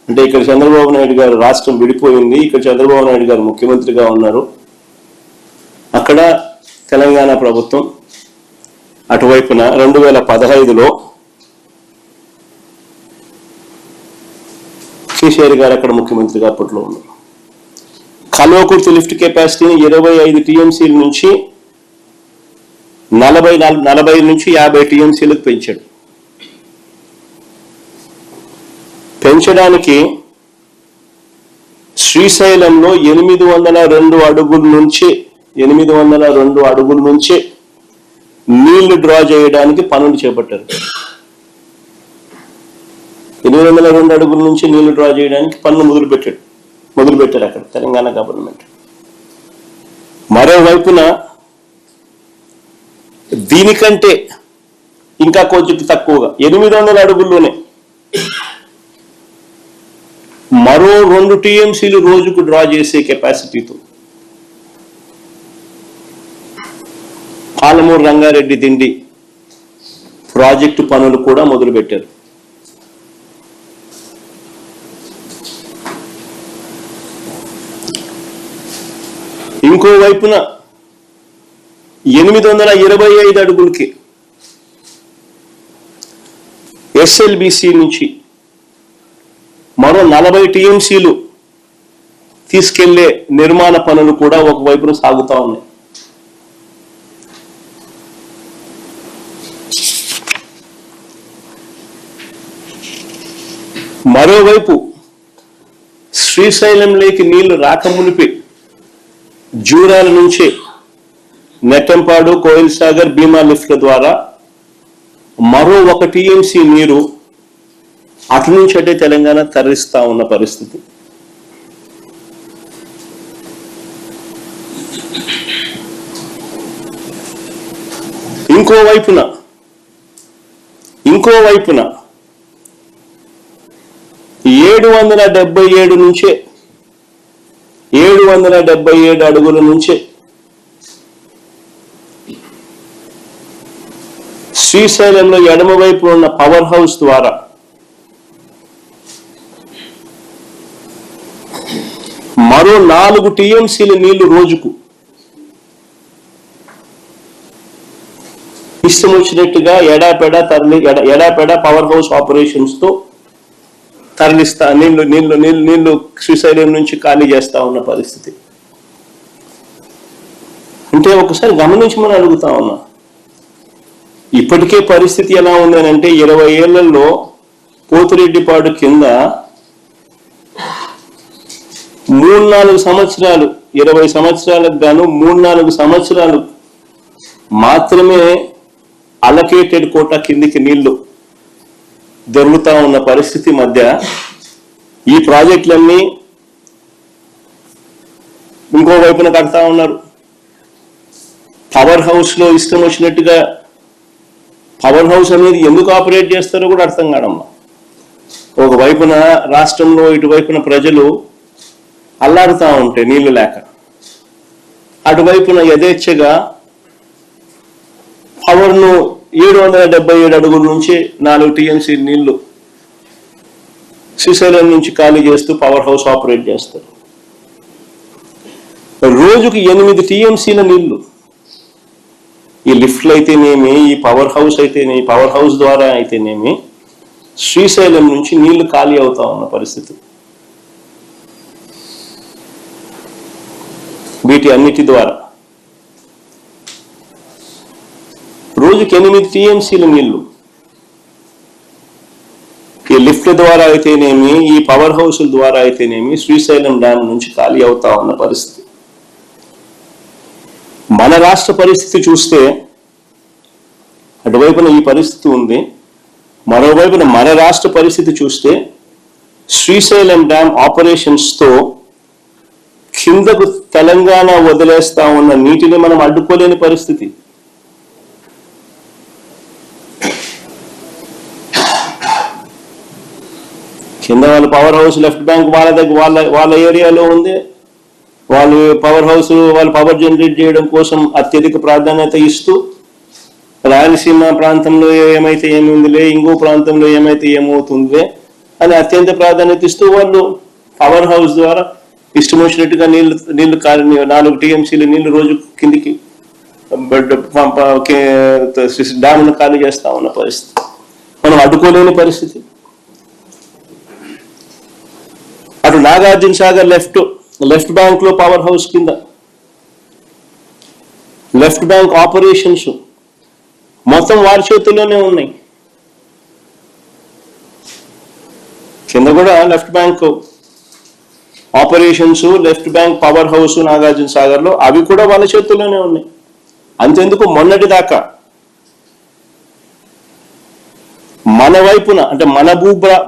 అంటే ఇక్కడ చంద్రబాబు నాయుడు గారు రాష్ట్రం విడిపోయింది, ఇక్కడ చంద్రబాబు నాయుడు గారు ముఖ్యమంత్రిగా ఉన్నారు, అక్కడ తెలంగాణ ప్రభుత్వం అటువైపున 2015లో కేసీఆర్ గారు అక్కడ ముఖ్యమంత్రిగా అప్పట్లో ఉన్నారు. కల్వకుర్తి లిఫ్ట్ కెపాసిటీని 25 టీఎంసీల నుంచి 40 నుంచి 50 టీఎంసీలకు పెంచాడు. పెంచడానికి శ్రీశైలంలో 802 అడుగుల నుంచి నీళ్లు డ్రా చేయడానికి పనులు చేపట్టారు. 802 అడుగుల నుంచి నీళ్లు డ్రా చేయడానికి పనులు మొదలుపెట్టారు అక్కడ తెలంగాణ గవర్నమెంట్. మరోవైపున దీనికంటే ఇంకా కొంచెం తక్కువగా 800 అడుగుల్లోనే మరో 2 టీఎంసీలు రోజుకు డ్రా చేసే కెపాసిటీతో పాలమూరు రంగారెడ్డి దిండి ప్రాజెక్టు పనులు కూడా మొదలుపెట్టారు. ఇంకోవైపున 825 అడుగులకి ఎస్ఎల్బిసి నుంచి మరో 40 టీఎంసీలు తీసుకెళ్లే నిర్మాణ పనులు కూడా ఒకవైపున సాగుతా ఉన్నాయి. మరోవైపు శ్రీశైలంలోకి నీళ్లు రాకమునిపి జూరాల నుంచి నెట్టంపాడు, కోయిల్ సాగర్, భీమా లిఫ్ట్ల ద్వారా మరో 1 టీఎంసీ నీరు అటు నుంచి అటే తెలంగాణ తరలిస్తా ఉన్న పరిస్థితి. ఇంకోవైపున 777 అడుగుల నుంచే శ్రీశైలంలో ఎడమవైపు ఉన్న పవర్ హౌస్ ద్వారా మరో 4 టీఎంసీల నీళ్లు రోజుకు ఇష్టం వచ్చినట్టుగా ఎడాపెడా పవర్ హౌస్ ఆపరేషన్స్ తో తరలిస్తా నీళ్లు శ్రీశైలం నుంచి ఖాళీ చేస్తా ఉన్న పరిస్థితి. అంటే ఒకసారి గమనించమని అడుగుతా ఉన్నా. ఇప్పటికే పరిస్థితి ఎలా ఉందనంటే 20 ఏళ్లలో పోతిరెడ్డిపాడు కింద 3-4 సంవత్సరాలు, 20 సంవత్సరాలకు గాను 3-4 సంవత్సరాలు మాత్రమే అలొకేటెడ్ కోటా కిందికి నీళ్లు దొరుకుతా ఉన్న పరిస్థితి మధ్య ఈ ప్రాజెక్టులన్నీ ఇంకోవైపున కడతా ఉన్నారు. పవర్ హౌస్ లో ఇష్టం వచ్చినట్టుగా పవర్ హౌస్ అనేది ఎందుకు ఆపరేట్ చేస్తారో కూడా అర్థం కాదమ్మా. ఒకవైపున రాష్ట్రంలో ఇటువైపున ప్రజలు అల్లాడుతూ ఉంటే నీళ్లు లేక, అటువైపున యథేచ్ఛగా పవర్ను 777 అడుగుల నుంచి 4 టీఎంసీ నీళ్లు శ్రీశైలం నుంచి ఖాళీ చేస్తూ పవర్ హౌస్ ఆపరేట్ చేస్తారు. రోజుకి 8 టీఎంసీల నీళ్లు ఈ లిఫ్ట్లు అయితేనేమి, ఈ పవర్ హౌస్ ద్వారా అయితేనేమి శ్రీశైలం నుంచి నీళ్లు ఖాళీ అవుతా ఉన్న పరిస్థితి. వీటి అన్నిటి ద్వారా రోజుకి 8 టీఎంసీల నీళ్లు ఈ లిఫ్ట్ల ద్వారా అయితేనేమి, ఈ పవర్ హౌస్ల ద్వారా అయితేనేమి శ్రీశైలం డ్యామ్ నుంచి ఖాళీ అవుతా ఉన్న పరిస్థితి. మన రాష్ట్ర పరిస్థితి చూస్తే అటువైపున ఈ పరిస్థితి ఉంది. మరోవైపున మన రాష్ట్ర పరిస్థితి చూస్తే శ్రీశైలం డ్యామ్ ఆపరేషన్స్ తో కిందకు తెలంగాణ వదిలేస్తా ఉన్న నీటిని మనం అడ్డుకోలేని పరిస్థితి. కింద వాళ్ళ పవర్ హౌస్ లెఫ్ట్ బ్యాంక్ వాళ్ళ దగ్గర వాళ్ళ ఏరియాలో ఉంది. వాళ్ళు పవర్ జనరేట్ చేయడం కోసం అత్యధిక ప్రాధాన్యత ఇస్తూ రాయలసీమ ప్రాంతంలో ఏమైతే ఏముందిలే, ఇంకో ప్రాంతంలో ఏమైతే ఏమవుతుందిలే అని అత్యంత ప్రాధాన్యత ఇస్తూ వాళ్ళు పవర్ హౌస్ ద్వారా ఇష్టం వచ్చినట్టుగా నీళ్లు 4 టీఎంసీలు నీళ్లు రోజు కిందికి డ్యామ్ను ఖాళీ చేస్తా ఉన్న పరిస్థితి మనం అడ్డుకోలేని పరిస్థితి. అటు నాగార్జున సాగర్ లెఫ్ట్ బ్యాంక్ లో పవర్ హౌస్ కింద లెఫ్ట్ బ్యాంక్ ఆపరేషన్స్ మొత్తం వారి చేతుల్లోనే ఉన్నాయి. కింద కూడా left bank operations, left bank power house Nagarjuna Sagar లో అవి కూడా వాళ్ళ చేతుల్లోనే ఉన్నాయి. అంతెందుకు మొన్నటి దాకా మన వైపున అంటే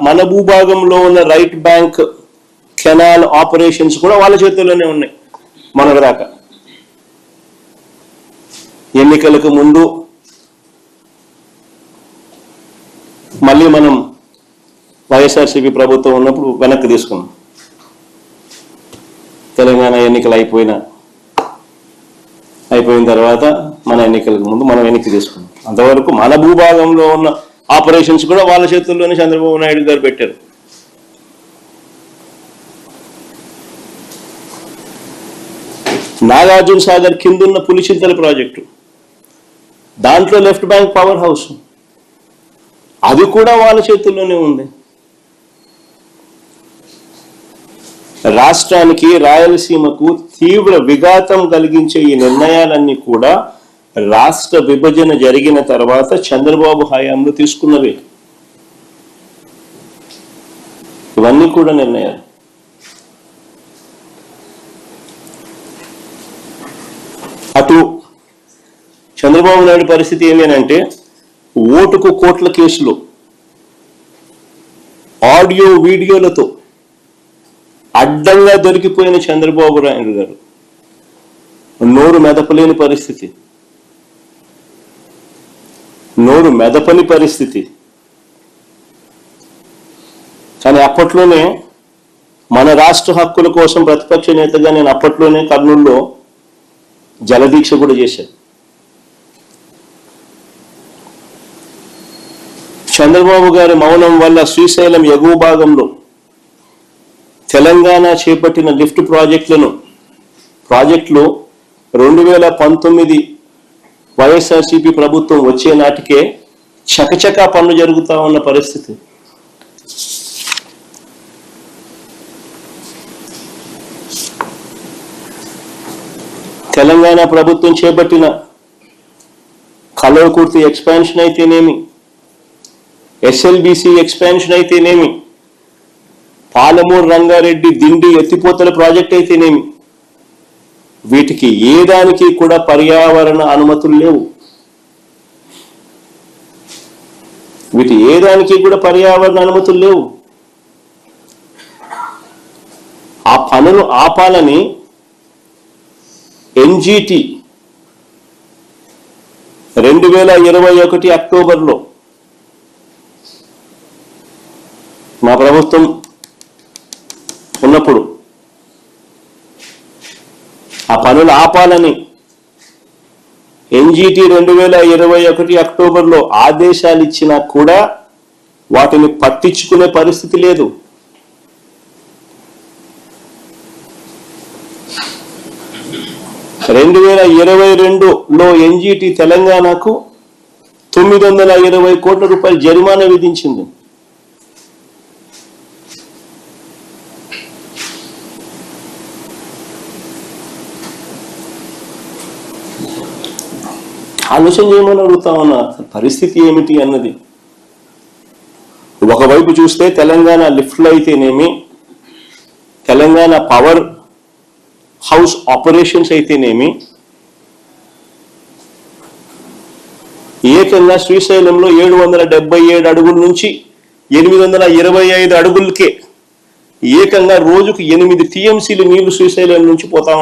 మన భూభాగంలో ఉన్న రైట్ బ్యాంక్ కెనాల్ ఆపరేషన్స్ కూడా వాళ్ళ చేతుల్లోనే ఉన్నాయి. మొన్నటి దాకా ఎన్నికలకు ముందు మళ్ళీ మనం వైఎస్ఆర్సీపీ ప్రభుత్వం ఉన్నప్పుడు వెనక్కి తీసుకున్నాం. తెలంగాణ ఎన్నికలు అయిపోయిన తర్వాత మన ఎన్నికలకు ముందు మనం వెనక్కి తీసుకున్నాం. అంతవరకు మన భూభాగంలో ఉన్న ఆపరేషన్స్ కూడా వాళ్ళ చేతుల్లోనే చంద్రబాబు నాయుడు గారు పెట్టారు. నాగార్జున సాగర్ కిందున్న పులిచింతల ప్రాజెక్టు, దాంట్లో లెఫ్ట్ బ్యాంక్ పవర్ హౌస్, అది కూడా వాళ్ళ చేతుల్లోనే ఉంది. రాష్ట్రానికి, రాయలసీమకు తీవ్ర విఘాతం కలిగించే ఈ నిర్ణయాలన్నీ కూడా రాష్ట్ర విభజన జరిగిన తర్వాత చంద్రబాబు హయాంలో తీసుకున్నవే. ఇవన్నీ కూడా నిర్ణయాలు. అటు చంద్రబాబు నాయుడు పరిస్థితి ఏమేనంటే, ఓటుకు కోట్ల కేసులు, ఆడియో వీడియోలతో అడ్డంగా దొరికిపోయిన చంద్రబాబు నాయుడు గారు నోరు మెదపలేని పరిస్థితి, నోరు మెదపని పరిస్థితి. కానీ అప్పట్లోనే మన రాష్ట్ర హక్కుల కోసం ప్రతిపక్ష నేతగా నేను అప్పట్లోనే కర్నూలులో జలదీక్ష కూడా చేశాను. చంద్రబాబు గారి మౌనం వల్ల శ్రీశైలం ఎగువ భాగంలో తెలంగాణ చేపట్టిన లిఫ్ట్ ప్రాజెక్టులు 2019 వైఎస్ఆర్సీపీ ప్రభుత్వం వచ్చే నాటికే చకచకా పనులు జరుగుతూ ఉన్న పరిస్థితి. తెలంగాణ ప్రభుత్వం చేపట్టిన కల్వకుర్తి ఎక్స్పాన్షన్ అయితేనేమి, ఎస్ఎల్బిసి ఎక్స్పాన్షన్ అయితేనేమి, పాలమూరు రంగారెడ్డి దిండి ఎత్తిపోతల ప్రాజెక్ట్ అయితేనేమి, వీటికి ఏ దానికి కూడా పర్యావరణ అనుమతులు లేవు. ఆ పనులు ఆపాలని ఎన్జిటి 2021 అక్టోబర్లో మా ప్రభుత్వం ఉన్నప్పుడు ఆ పనులు ఆపాలని ఎన్జిటి 2021 అక్టోబర్లో ఆదేశాలు ఇచ్చినా కూడా వాటిని పట్టించుకునే పరిస్థితి లేదు. రెండు 2022లో ఎన్జిటి తెలంగాణకు 920 కోట్ల రూపాయల జరిమానా విధించింది. ఆలోచన చేయమని అడుగుతా ఉన్నా, పరిస్థితి ఏమిటి అన్నది. ఒకవైపు చూస్తే తెలంగాణ లిఫ్ట్లు అయితేనేమి, తెలంగాణ పవర్ హౌస్ ఆపరేషన్స్ అయితేనేమి, ఏకంగా శ్రీశైలంలో 777 అడుగుల నుంచి 825 అడుగులకే ఏకంగా రోజుకు 8 టీఎంసీలు నీళ్లు శ్రీశైలం నుంచి వెళ్ళిపోతా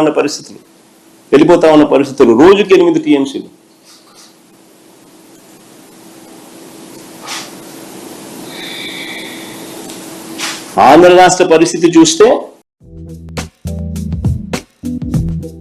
ఉన్న పరిస్థితులు. రోజుకి 8 టీఎంసీలు. ఆంధ్ర రాష్ట్ర పరిస్థితి చూస్తే